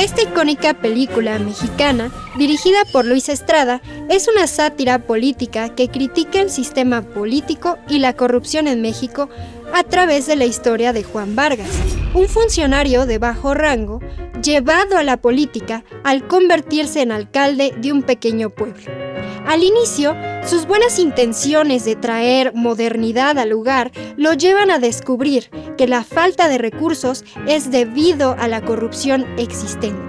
Esta icónica película mexicana, dirigida por Luis Estrada, es una sátira política que critica el sistema político y la corrupción en México a través de la historia de Juan Vargas, un funcionario de bajo rango llevado a la política al convertirse en alcalde de un pequeño pueblo. Al inicio, sus buenas intenciones de traer modernidad al lugar lo llevan a descubrir que la falta de recursos es debido a la corrupción existente,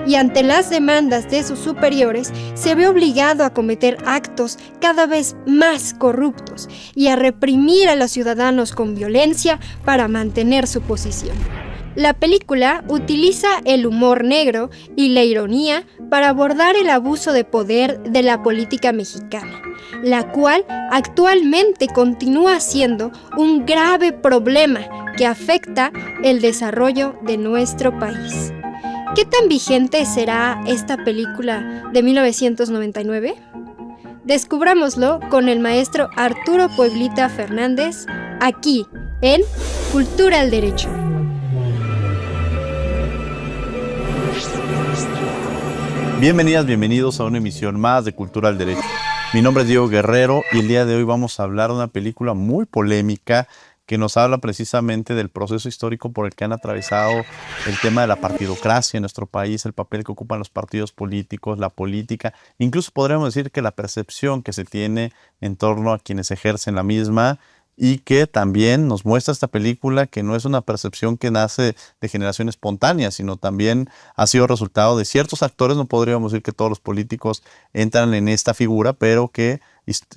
y ante las demandas de sus superiores se ve obligado a cometer actos cada vez más corruptos y a reprimir a los ciudadanos con violencia para mantener su posición. La película utiliza el humor negro y la ironía para abordar el abuso de poder de la política mexicana, la cual actualmente continúa siendo un grave problema que afecta el desarrollo de nuestro país. ¿Qué tan vigente será esta película de 1999? Descubrámoslo con el maestro Arturo Pueblita Fernández, aquí en Cultura al Derecho. Bienvenidas, bienvenidos a una emisión más de Cultura al Derecho. Mi nombre es Diego Guerrero y el día de hoy vamos a hablar de una película muy polémica que nos habla precisamente del proceso histórico por el que han atravesado el tema de la partidocracia en nuestro país, el papel que ocupan los partidos políticos, la política, incluso podríamos decir que la percepción que se tiene en torno a quienes ejercen la misma, y que también nos muestra esta película que no es una percepción que nace de generación espontánea, sino también ha sido resultado de ciertos actores. No podríamos decir que todos los políticos entran en esta figura, pero que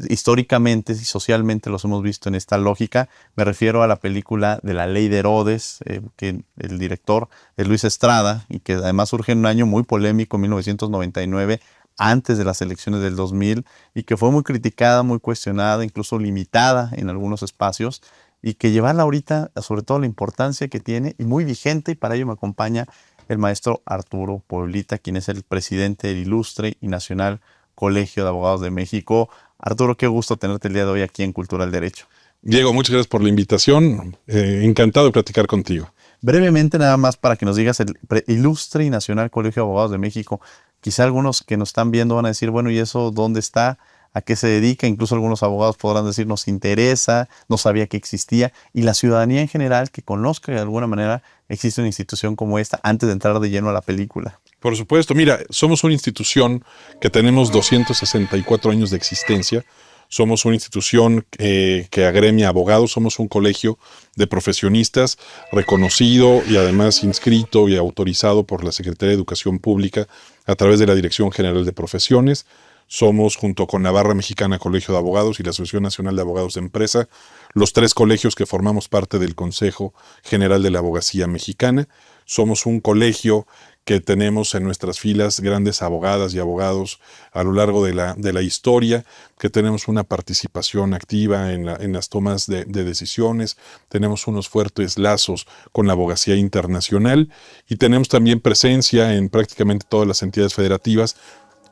históricamente y socialmente los hemos visto en esta lógica. Me refiero a la película de La Ley de Herodes, que el director es Luis Estrada, y que además surge en un año muy polémico, 1999, antes de las elecciones del 2000, y que fue muy criticada, muy cuestionada, incluso limitada en algunos espacios, y que llevarla ahorita, sobre todo la importancia que tiene, y muy vigente, y para ello me acompaña el maestro Arturo Pueblita, quien es el presidente del Ilustre y Nacional Colegio de Abogados de México. Arturo, qué gusto tenerte el día de hoy aquí en Cultura del Derecho. Diego, muchas gracias por la invitación. Encantado de platicar contigo. Brevemente, nada más para que nos digas, el Ilustre y Nacional Colegio de Abogados de México. Quizá algunos que nos están viendo van a decir, bueno, ¿y eso dónde está? ¿A qué se dedica? Incluso algunos abogados podrán decir, nos interesa, no sabía que existía. Y la ciudadanía en general que conozca de alguna manera existe una institución como esta antes de entrar de lleno a la película. Por supuesto, mira, somos una institución que tenemos 264 años de existencia. Somos una institución que agremia abogados, somos un colegio de profesionistas reconocido y además inscrito y autorizado por la Secretaría de Educación Pública a través de la Dirección General de Profesiones. Somos, junto con la Barra Mexicana Colegio de Abogados y la Asociación Nacional de Abogados de Empresa, los tres colegios que formamos parte del Consejo General de la Abogacía Mexicana. Somos un colegio que tenemos en nuestras filas grandes abogadas y abogados a lo largo de la historia, que tenemos una participación activa en las tomas de decisiones, tenemos unos fuertes lazos con la abogacía internacional y tenemos también presencia en prácticamente todas las entidades federativas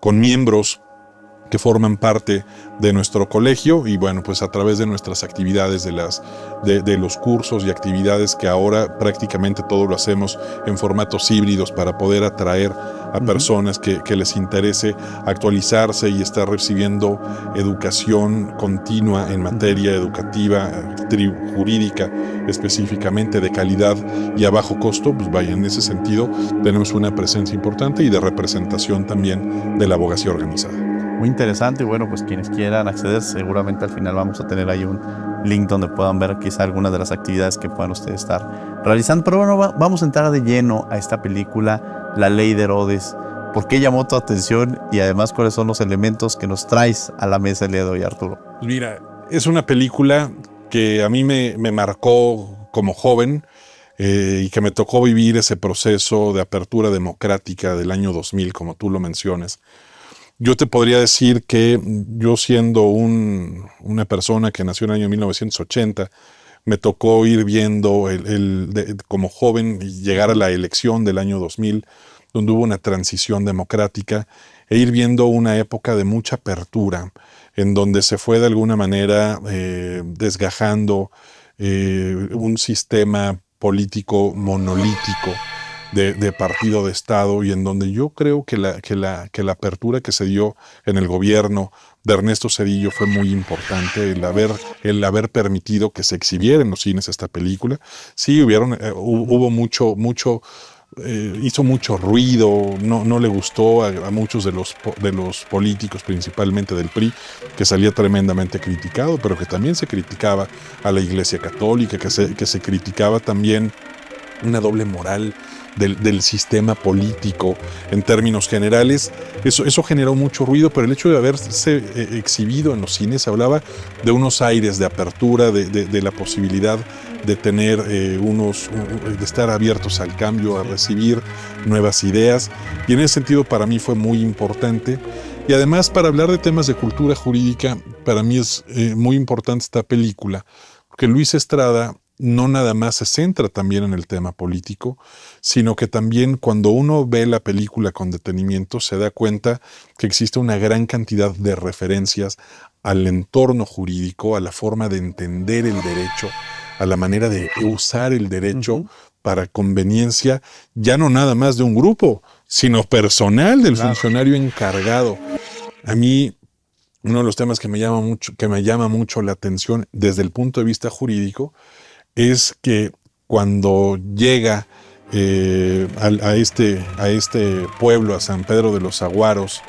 con miembros que forman parte de nuestro colegio y bueno, pues a través de nuestras actividades, de los cursos y actividades que ahora prácticamente todo lo hacemos en formatos híbridos para poder atraer a personas que les interese actualizarse y estar recibiendo educación continua en materia educativa, jurídica específicamente de calidad y a bajo costo, pues vaya, en ese sentido tenemos una presencia importante y de representación también de la abogacía organizada. Muy interesante y bueno, pues quienes quieran acceder, seguramente al final vamos a tener ahí un link donde puedan ver quizá algunas de las actividades que puedan ustedes estar realizando. Pero bueno, vamos a entrar de lleno a esta película, La Ley de Herodes. ¿Por qué llamó tu atención y además cuáles son los elementos que nos traes a la mesa el día de hoy, Arturo? Mira, es una película que a mí me marcó como joven y que me tocó vivir ese proceso de apertura democrática del año 2000, como tú lo mencionas. Yo te podría decir que yo siendo una persona que nació en el año 1980, me tocó ir viendo como joven llegar a la elección del año 2000, donde hubo una transición democrática, e ir viendo una época de mucha apertura, en donde se fue de alguna manera desgajando un sistema político monolítico, de partido de Estado, y en donde yo creo que la apertura que se dio en el gobierno de Ernesto Zedillo fue muy importante, el haber permitido que se exhibiera en los cines esta película. Sí, hubo mucho hizo mucho ruido, no le gustó a muchos de los políticos, principalmente del PRI, que salía tremendamente criticado, pero que también se criticaba a la Iglesia Católica, que se criticaba también una doble moral del sistema político en términos generales. Eso generó mucho ruido, pero el hecho de haberse exhibido en los cines hablaba de unos aires de apertura, de la posibilidad de tener de estar abiertos al cambio, a recibir nuevas ideas, y en ese sentido para mí fue muy importante. Y además, para hablar de temas de cultura jurídica, para mí es muy importante esta película, porque Luis Estrada no nada más se centra también en el tema político, sino que también cuando uno ve la película con detenimiento se da cuenta que existe una gran cantidad de referencias al entorno jurídico, a la forma de entender el derecho, a la manera de usar el derecho para conveniencia, ya no nada más de un grupo, sino personal del funcionario encargado. A mí, uno de los temas que me llama mucho la atención desde el punto de vista jurídico es que cuando llega a este pueblo, a San Pedro de los Aguaros,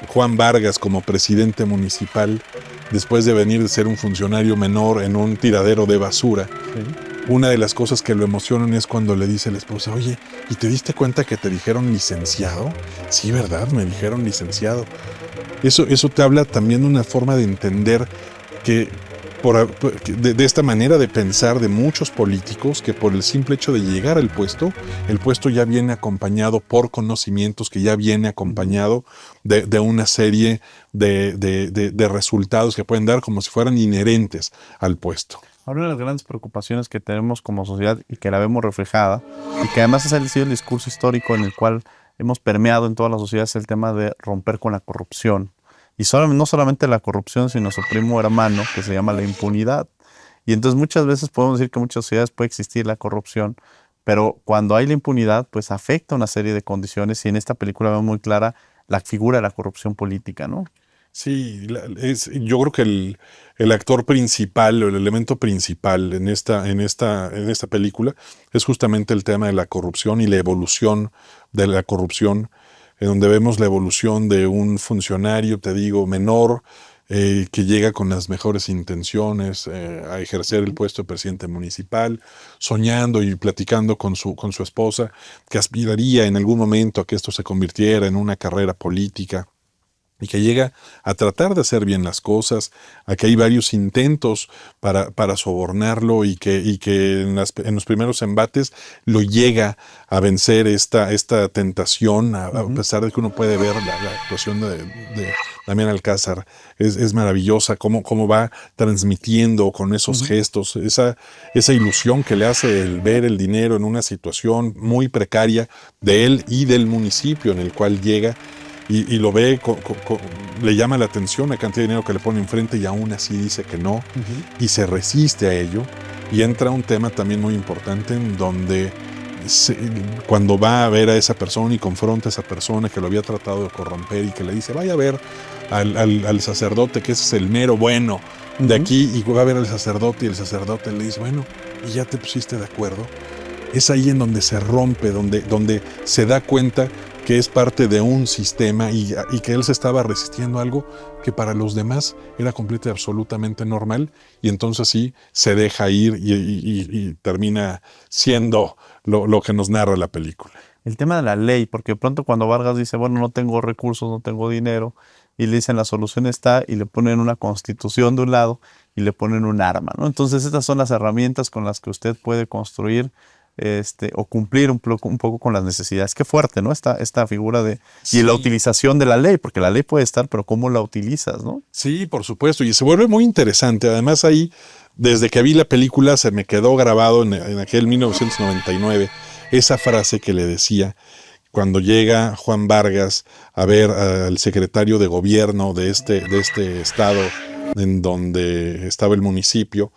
Juan Vargas como presidente municipal, después de venir de ser un funcionario menor en un tiradero de basura, una de las cosas que lo emocionan es cuando le dice a la esposa: oye, ¿y te diste cuenta que te dijeron licenciado? Sí, ¿verdad? Me dijeron licenciado. Eso te habla también de una forma de entender que de esta manera de pensar de muchos políticos, que por el simple hecho de llegar al puesto, el puesto ya viene acompañado por conocimientos, que ya viene acompañado de una serie de resultados que pueden dar como si fueran inherentes al puesto. Ahora, una de las grandes preocupaciones que tenemos como sociedad y que la vemos reflejada, y que además ha sido el discurso histórico en el cual hemos permeado en toda la sociedad, es el tema de romper con la corrupción. Y no solamente la corrupción, sino su primo hermano, que se llama la impunidad. Y entonces muchas veces podemos decir que en muchas sociedades puede existir la corrupción, pero cuando hay la impunidad, pues afecta una serie de condiciones, y en esta película vemos muy clara la figura de la corrupción política, ¿no? Sí, yo creo que el actor principal o el elemento principal en esta película es justamente el tema de la corrupción y la evolución de la corrupción, en donde vemos la evolución de un funcionario, te digo, menor, que llega con las mejores intenciones a ejercer el puesto de presidente municipal, soñando y platicando con su esposa, que aspiraría en algún momento a que esto se convirtiera en una carrera política, y que llega a tratar de hacer bien las cosas, a que hay varios intentos para sobornarlo, y que en los primeros embates lo llega a vencer esta tentación, a pesar de que uno puede ver la actuación de Damián Alcázar, es maravillosa, cómo va transmitiendo con esos gestos, esa ilusión que le hace el ver el dinero en una situación muy precaria de él y del municipio en el cual llega. Y lo ve, le llama la atención la cantidad de dinero que le pone enfrente, y aún así dice que no, y se resiste a ello. Y entra un tema también muy importante en donde cuando va a ver a esa persona y confronta a esa persona que lo había tratado de corromper, y que le dice: vaya a ver al sacerdote, que ese es el mero bueno de aquí, y va a ver al sacerdote, y el sacerdote le dice: bueno, ¿y ya te pusiste de acuerdo? Es ahí en donde se rompe, donde se da cuenta que es parte de un sistema, y que él se estaba resistiendo a algo que para los demás era completamente, absolutamente normal, y entonces sí se deja ir y termina siendo lo que nos narra la película. El tema de la ley, porque de pronto cuando Vargas dice: bueno, no tengo recursos, no tengo dinero, y le dicen la solución está, y le ponen una constitución de un lado y le ponen un arma, ¿no? Entonces estas son las herramientas con las que usted puede construir o cumplir un poco con las necesidades. Qué fuerte, ¿no? Esta figura de... Sí. Y la utilización de la ley, porque la ley puede estar, pero ¿cómo la utilizas, no? Sí, por supuesto, y se vuelve muy interesante. Además, ahí, desde que vi la película, se me quedó grabado en aquel 1999, esa frase que le decía cuando llega Juan Vargas a ver al secretario de gobierno de este estado en donde estaba el municipio,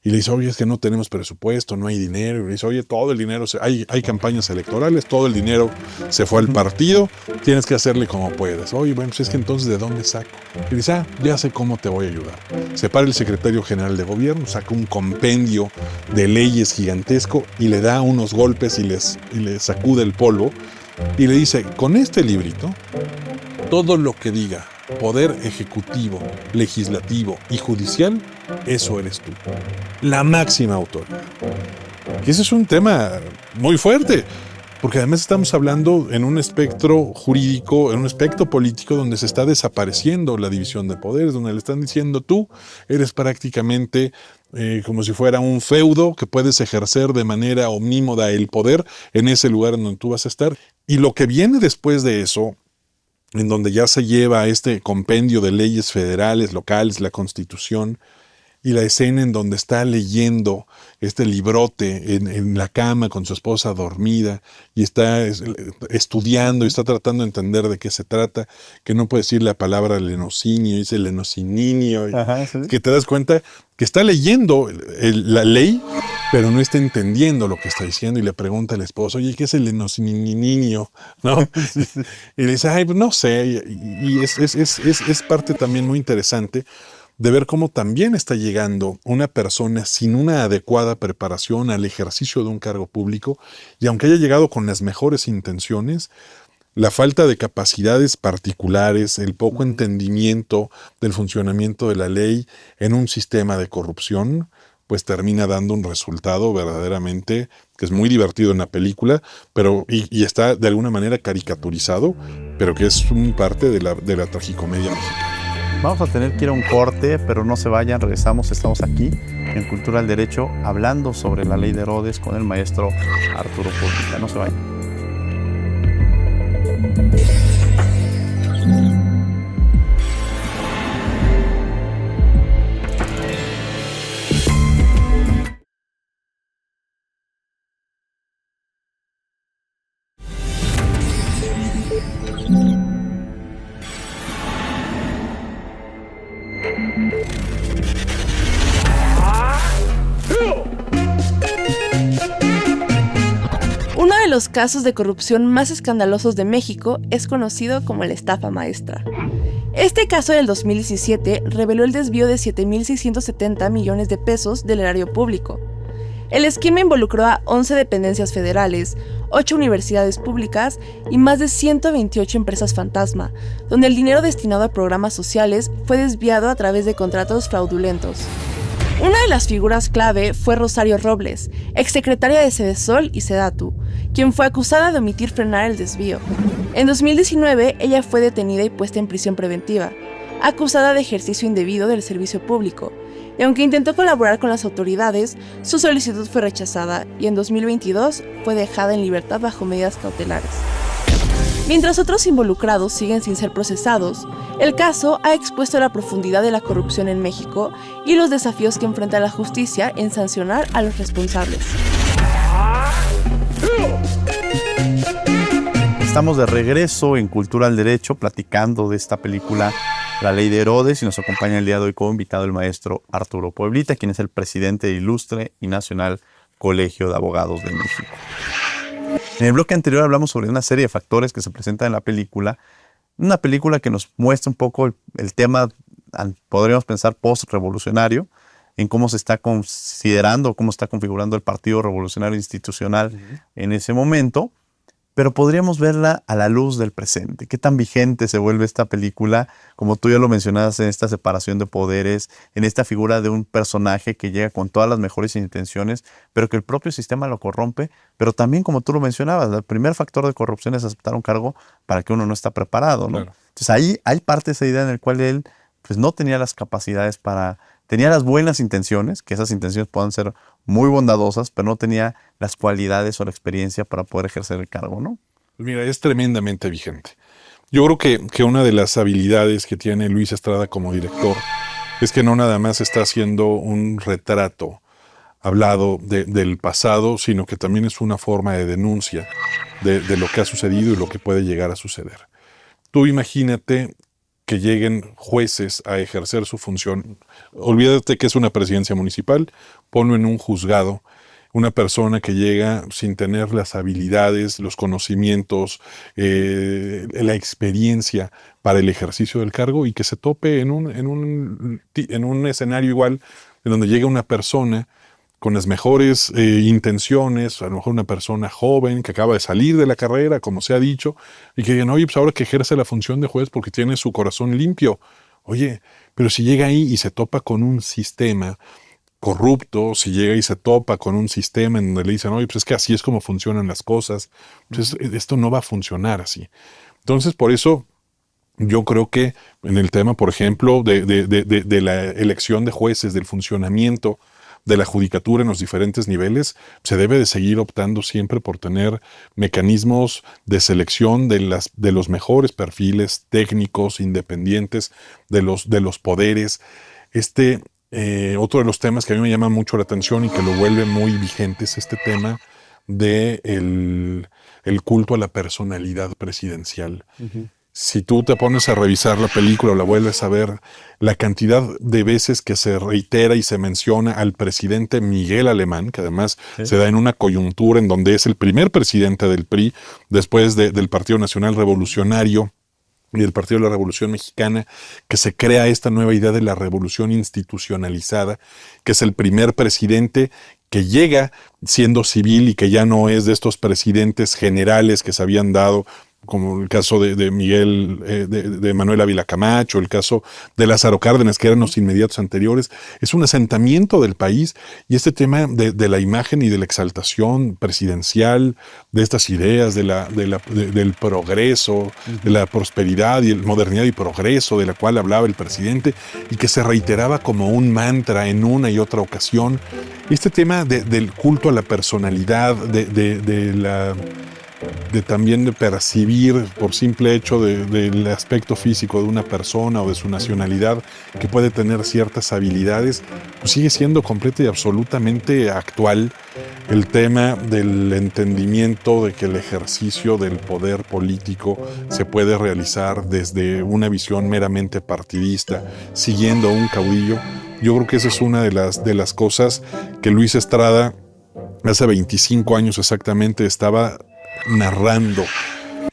Y le dice, oye, es que no tenemos presupuesto, no hay dinero. Y le dice, oye, todo el dinero, hay campañas electorales, todo el dinero se fue al partido, tienes que hacerle como puedas. Oye, bueno, pues es que entonces, ¿de dónde saco? Y dice, ya sé cómo te voy a ayudar. Se para el secretario general de gobierno, saca un compendio de leyes gigantesco y le da unos golpes y le sacude el polvo. Y le dice, con este librito, todo lo que diga poder ejecutivo, legislativo y judicial, eso eres tú. La máxima autoridad. Y ese es un tema muy fuerte, porque además estamos hablando en un espectro jurídico, en un espectro político donde se está desapareciendo la división de poderes, donde le están diciendo tú eres prácticamente como si fuera un feudo que puedes ejercer de manera omnímoda el poder en ese lugar en donde tú vas a estar. Y lo que viene después de eso, en donde ya se lleva este compendio de leyes federales, locales, la Constitución, y la escena en donde está leyendo este librote en la cama con su esposa dormida y está estudiando y está tratando de entender de qué se trata, que no puede decir la palabra lenocinio, dice lenocininio, que te das cuenta que está leyendo la ley, pero no está entendiendo lo que está diciendo y le pregunta al esposo, oye, ¿qué es el lenocininio? ¿No? Y le dice, ay, pues no sé, y es parte también muy interesante de ver cómo también está llegando una persona sin una adecuada preparación al ejercicio de un cargo público y aunque haya llegado con las mejores intenciones, la falta de capacidades particulares, el poco entendimiento del funcionamiento de la ley en un sistema de corrupción, pues termina dando un resultado verdaderamente que es muy divertido en la película, pero y está de alguna manera caricaturizado, pero que es un parte de la tragicomedia mexicana. Vamos a tener que ir a un corte, pero no se vayan, regresamos, estamos aquí en Cultura del Derecho hablando sobre la ley de Herodes con el maestro Arturo Púrtica. No se vayan. Uno de los casos de corrupción más escandalosos de México es conocido como la estafa maestra. Este caso del 2017 reveló el desvío de 7.670 millones de pesos del erario público. El esquema involucró a 11 dependencias federales, 8 universidades públicas y más de 128 empresas fantasma, donde el dinero destinado a programas sociales fue desviado a través de contratos fraudulentos. Una de las figuras clave fue Rosario Robles, exsecretaria de Sedesol y Sedatu, quien fue acusada de omitir frenar el desvío. En 2019, ella fue detenida y puesta en prisión preventiva, acusada de ejercicio indebido del servicio público, y aunque intentó colaborar con las autoridades, su solicitud fue rechazada y en 2022 fue dejada en libertad bajo medidas cautelares. Mientras otros involucrados siguen sin ser procesados, el caso ha expuesto la profundidad de la corrupción en México y los desafíos que enfrenta la justicia en sancionar a los responsables. Estamos de regreso en Cultura del Derecho platicando de esta película La Ley de Herodes y nos acompaña el día de hoy como invitado el maestro Arturo Pueblita, quien es el presidente del Ilustre y Nacional Colegio de Abogados de México. En el bloque anterior hablamos sobre una serie de factores que se presentan en la película, una película que nos muestra un poco el tema, podríamos pensar, post-revolucionario, en cómo se está considerando, cómo está configurando el Partido Revolucionario Institucional en ese momento, pero podríamos verla a la luz del presente. ¿Qué tan vigente se vuelve esta película? Como tú ya lo mencionabas, en esta separación de poderes, en esta figura de un personaje que llega con todas las mejores intenciones, pero que el propio sistema lo corrompe, pero también, como tú lo mencionabas, el primer factor de corrupción es aceptar un cargo para que uno no está preparado, ¿no? Claro. Entonces ahí hay parte de esa idea en la cual él pues, no tenía las capacidades para... Tenía las buenas intenciones, que esas intenciones puedan ser muy bondadosas, pero no tenía las cualidades o la experiencia para poder ejercer el cargo, ¿no? Pues mira, es tremendamente vigente. Yo creo que una de las habilidades que tiene Luis Estrada como director es que no nada más está haciendo un retrato hablado del pasado, sino que también es una forma de denuncia de lo que ha sucedido y lo que puede llegar a suceder. Tú imagínate que lleguen jueces a ejercer su función. Olvídate que es una presidencia municipal, ponlo en un juzgado. Una persona que llega sin tener las habilidades, los conocimientos, la experiencia para el ejercicio del cargo y que se tope en un escenario igual, en donde llega una persona con las mejores intenciones, a lo mejor una persona joven que acaba de salir de la carrera, como se ha dicho, y que digan, oye, pues ahora que ejerce la función de juez porque tiene su corazón limpio. Oye, pero si llega ahí y se topa con un sistema corrupto, si llega y se topa con un sistema en donde le dicen, oye, pues es que así es como funcionan las cosas, pues esto no va a funcionar así. Entonces, por eso yo creo que en el tema, por ejemplo, de la elección de jueces, del funcionamiento de la judicatura en los diferentes niveles, se debe de seguir optando siempre por tener mecanismos de selección de los mejores perfiles técnicos, independientes, de los poderes. Otro de los temas que a mí me llama mucho la atención y que lo vuelve muy vigente es este tema de el culto a la personalidad presidencial. Uh-huh. Si tú te pones a revisar la película o la vuelves a ver, la cantidad de veces que se reitera y se menciona al presidente Miguel Alemán, que además se da en una coyuntura en donde es el primer presidente del PRI, después del Partido Nacional Revolucionario y del Partido de la Revolución Mexicana, que se crea esta nueva idea de la revolución institucionalizada, que es el primer presidente que llega siendo civil y que ya no es de estos presidentes generales que se habían dado, como el caso de Miguel, de Manuel Ávila Camacho, el caso de Lázaro Cárdenas, que eran los inmediatos anteriores. Es un asentamiento del país, y este tema de la imagen y de la exaltación presidencial, de estas ideas del progreso, de la prosperidad y modernidad y progreso, de la cual hablaba el presidente, y que se reiteraba como un mantra en una y otra ocasión. Este tema del culto a la personalidad, también de percibir por simple hecho del aspecto físico de una persona o de su nacionalidad, que puede tener ciertas habilidades, pues sigue siendo completo y absolutamente actual. El tema del entendimiento de que el ejercicio del poder político se puede realizar desde una visión meramente partidista, siguiendo a un caudillo. Yo creo que esa es una de las cosas que Luis Estrada hace 25 años exactamente estaba narrando,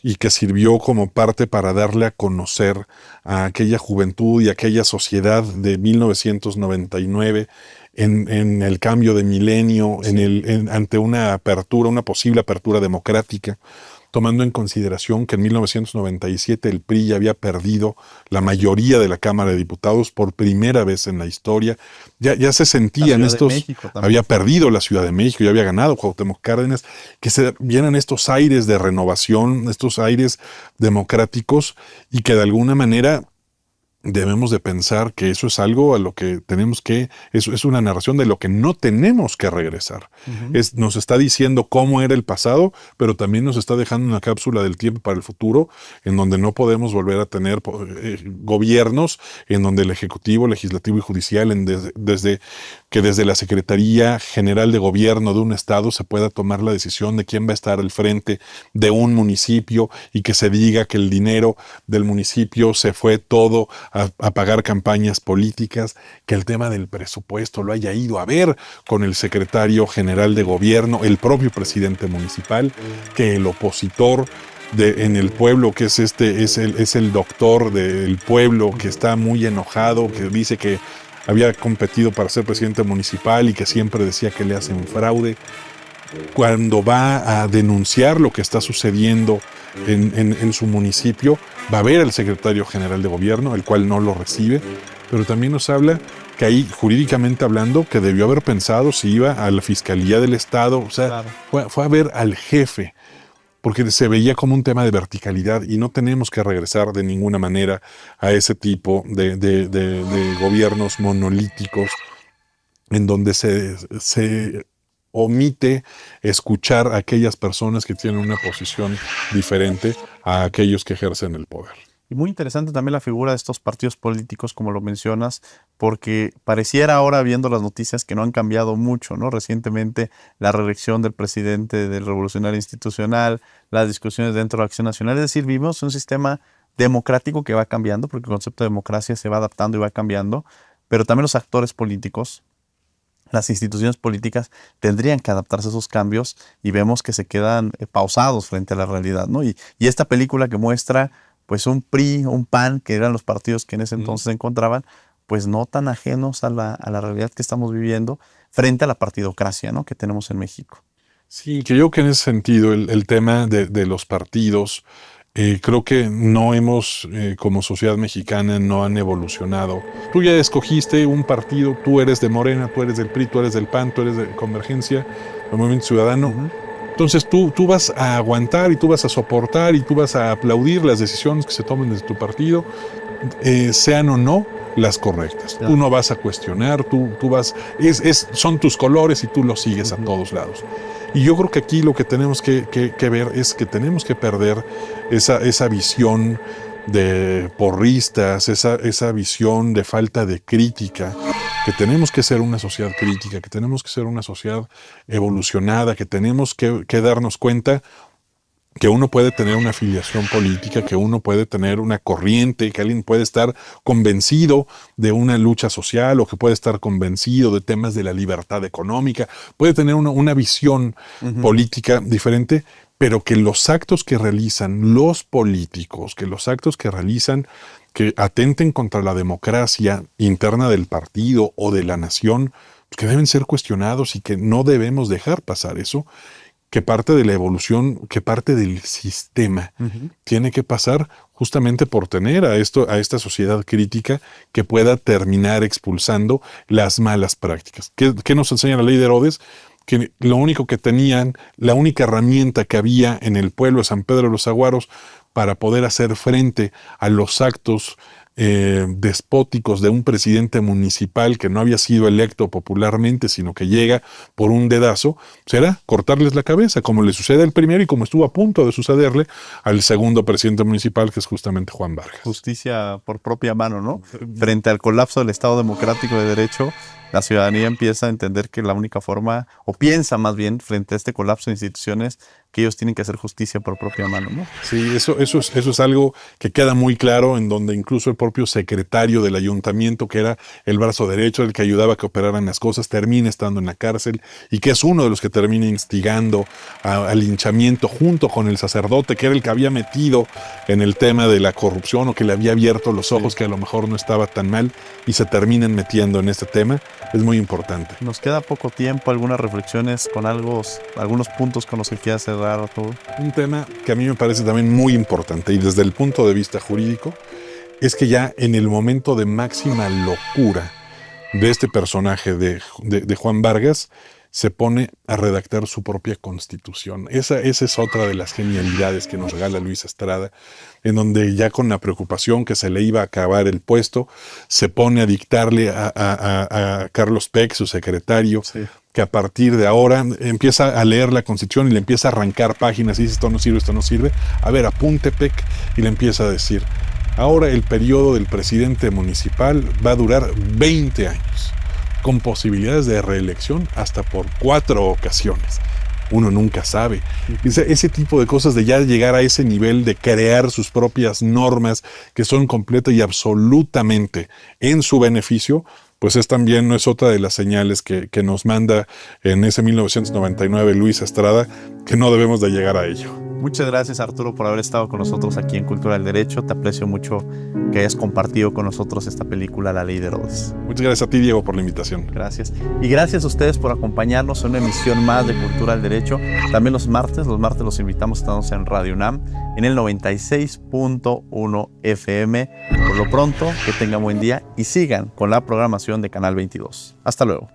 y que sirvió como parte para darle a conocer a aquella juventud y a aquella sociedad de 1999 en el cambio de milenio, ante una apertura, una posible apertura democrática, tomando en consideración que en 1997 el PRI ya había perdido la mayoría de la Cámara de Diputados por primera vez en la historia. Ya se sentían había perdido la Ciudad de México, ya había ganado Cuauhtémoc Cárdenas, que se vieran estos aires de renovación, estos aires democráticos, y que de alguna manera debemos de pensar que eso es algo a lo que tenemos que, eso es una narración de lo que no tenemos que regresar. Uh-huh. Nos está diciendo cómo era el pasado, pero también nos está dejando una cápsula del tiempo para el futuro, en donde no podemos volver a tener gobiernos, en donde el Ejecutivo, Legislativo y Judicial, desde la Secretaría General de Gobierno de un estado se pueda tomar la decisión de quién va a estar al frente de un municipio, y que se diga que el dinero del municipio se fue todo a pagar campañas políticas, que el tema del presupuesto lo haya ido a ver con el secretario general de gobierno, el propio presidente municipal, que el opositor en el pueblo, que es el doctor del pueblo, que está muy enojado, que dice que había competido para ser presidente municipal y que siempre decía que le hacen fraude. Cuando va a denunciar lo que está sucediendo en su municipio, va a ver al secretario general de gobierno, el cual no lo recibe, pero también nos habla que ahí, jurídicamente hablando, que debió haber pensado si iba a la Fiscalía del Estado, o sea, claro, fue a ver al jefe, porque se veía como un tema de verticalidad, y no tenemos que regresar de ninguna manera a ese tipo de gobiernos monolíticos, en donde se omite escuchar a aquellas personas que tienen una posición diferente a aquellos que ejercen el poder. Y muy interesante también la figura de estos partidos políticos, como lo mencionas, porque pareciera ahora, viendo las noticias, que no han cambiado mucho, ¿no? Recientemente la reelección del presidente del Revolucionario Institucional, las discusiones dentro de la Acción Nacional, es decir, vivimos un sistema democrático que va cambiando, porque el concepto de democracia se va adaptando y va cambiando, pero también los actores políticos, las instituciones políticas tendrían que adaptarse a esos cambios y vemos que se quedan pausados frente a la realidad, ¿no? Y esta película que muestra pues un PRI, un PAN, que eran los partidos que en ese entonces se encontraban, pues no tan ajenos a la realidad que estamos viviendo frente a la partidocracia, ¿no?, que tenemos en México. Sí, que yo creo que en ese sentido el tema de los partidos, creo que no hemos, como sociedad mexicana, no han evolucionado. Tú ya escogiste un partido, tú eres de Morena, tú eres del PRI, tú eres del PAN, tú eres de Convergencia, el Movimiento Ciudadano. Entonces tú vas a aguantar y tú vas a soportar y tú vas a aplaudir las decisiones que se tomen desde tu partido, sean o no las correctas. Tú no vas a cuestionar, tú vas, son tus colores y tú los sigues a todos lados. Y yo creo que aquí lo que tenemos que ver es que tenemos que perder esa visión de porristas, esa visión de falta de crítica, que tenemos que ser una sociedad crítica, que tenemos que ser una sociedad evolucionada, que tenemos que darnos cuenta que uno puede tener una afiliación política, que uno puede tener una corriente, que alguien puede estar convencido de una lucha social o que puede estar convencido de temas de la libertad económica, puede tener una visión política diferente, pero que los actos que realizan los políticos, que los actos que realizan que atenten contra la democracia interna del partido o de la nación, que deben ser cuestionados y que no debemos dejar pasar eso, que parte de la evolución, que parte del sistema tiene que pasar justamente por tener a esta sociedad crítica que pueda terminar expulsando las malas prácticas. ¿Qué nos enseña la ley de Herodes? Que lo único que tenían, la única herramienta que había en el pueblo de San Pedro de los Aguaros para poder hacer frente a los actos despóticos de un presidente municipal que no había sido electo popularmente, sino que llega por un dedazo, será cortarles la cabeza, como le sucede al primero y como estuvo a punto de sucederle al segundo presidente municipal, que es justamente Juan Vargas. Justicia por propia mano, ¿no? Frente al colapso del Estado democrático de derecho, la ciudadanía empieza a entender que la única forma, o piensa más bien, frente a este colapso de instituciones, que ellos tienen que hacer justicia por propia mano, ¿no? Sí, eso es algo que queda muy claro, en donde incluso el propio secretario del ayuntamiento, que era el brazo derecho, el que ayudaba a que operaran las cosas, termina estando en la cárcel y que es uno de los que termina instigando al linchamiento junto con el sacerdote, que era el que había metido en el tema de la corrupción o que le había abierto los ojos, que a lo mejor no estaba tan mal, y se terminan metiendo en este tema. Es muy importante. Nos queda poco tiempo, algunas reflexiones con algunos puntos con los que quieras cerrar, Arturo. Un tema que a mí me parece también muy importante y desde el punto de vista jurídico es que ya en el momento de máxima locura de este personaje de Juan Vargas se pone a redactar su propia constitución. Esa es otra de las genialidades que nos regala Luis Estrada, en donde ya con la preocupación que se le iba a acabar el puesto, se pone a dictarle a Carlos Peck, su secretario, que a partir de ahora empieza a leer la Constitución y le empieza a arrancar páginas y dice: esto no sirve, esto no sirve. A ver, apunte, Peck, y le empieza a decir: ahora el periodo del presidente municipal va a durar 20 años, con posibilidades de reelección hasta por 4 ocasiones. Uno nunca sabe. Ese tipo de cosas, de ya llegar a ese nivel de crear sus propias normas que son completa y absolutamente en su beneficio, pues no es otra de las señales que nos manda en ese 1999 Luis Estrada, que no debemos de llegar a ello. Muchas gracias, Arturo, por haber estado con nosotros aquí en Cultura del Derecho. Te aprecio mucho que hayas compartido con nosotros esta película, La Ley de Herodes. Muchas gracias a ti, Diego, por la invitación. Gracias. Y gracias a ustedes por acompañarnos en una emisión más de Cultura del Derecho. También los martes los invitamos, estamos en Radio UNAM, en el 96.1 FM. Por lo pronto, que tengan buen día y sigan con la programación de Canal 22. Hasta luego.